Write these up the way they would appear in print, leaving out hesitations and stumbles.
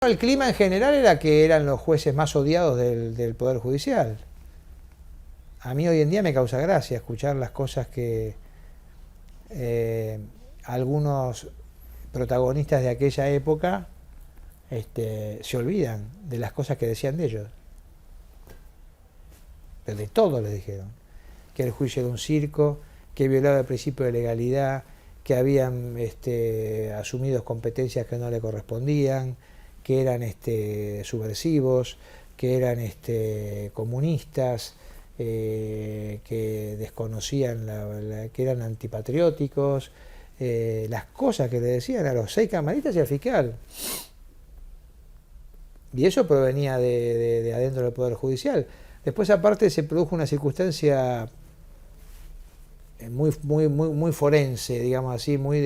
el clima en general era que eran los jueces más odiados del Poder Judicial. A mí hoy en día me causa gracia escuchar las cosas que algunos protagonistas de aquella época se olvidan de las cosas que decían de ellos. Pero de todo les dijeron. Que el juicio era un circo, que violaba el principio de legalidad, que habían asumido competencias que no le correspondían, que eran subversivos, que eran comunistas, que desconocían, que eran antipatrióticos, las cosas que le decían a los 6 camaristas y al fiscal. Y eso provenía de adentro del Poder Judicial. Después, aparte, se produjo una circunstancia muy forense, digamos así, muy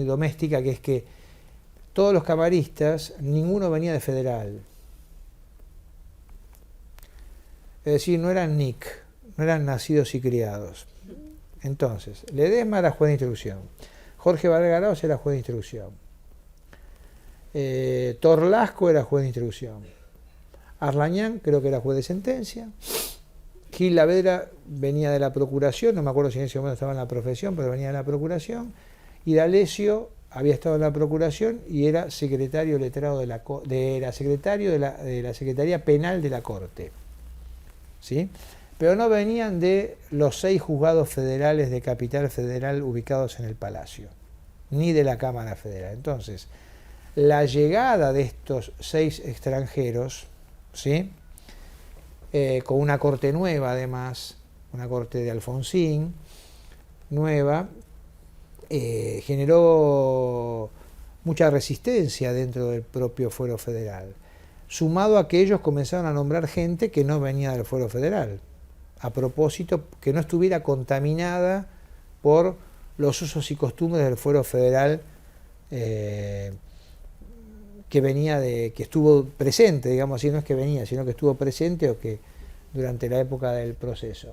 doméstica, que es que todos los camaristas, ninguno venía de federal. Es decir, no eran NIC, no eran nacidos y criados. Entonces, Ledesma era juez de instrucción, Jorge Vargas era juez de instrucción, Torlasco era juez de instrucción, Arlañán creo que era juez de sentencia, Gil Lavedra venía de la procuración, no me acuerdo si en ese momento estaba en la profesión, pero venía de la procuración, y D'Alessio había estado en la procuración y era secretario letrado de la Secretaría Penal de la Corte. ¿Sí? Pero no venían de los 6 juzgados federales de Capital Federal ubicados en el Palacio, ni de la Cámara Federal. Entonces, la llegada de estos 6 extranjeros, ¿sí? Con una corte nueva además, una corte de Alfonsín nueva, generó mucha resistencia dentro del propio fuero federal, sumado a que ellos comenzaron a nombrar gente que no venía del fuero federal, a propósito que no estuviera contaminada por los usos y costumbres del fuero federal que estuvo presente, digamos así, no es que venía, sino que estuvo presente o que durante la época del proceso.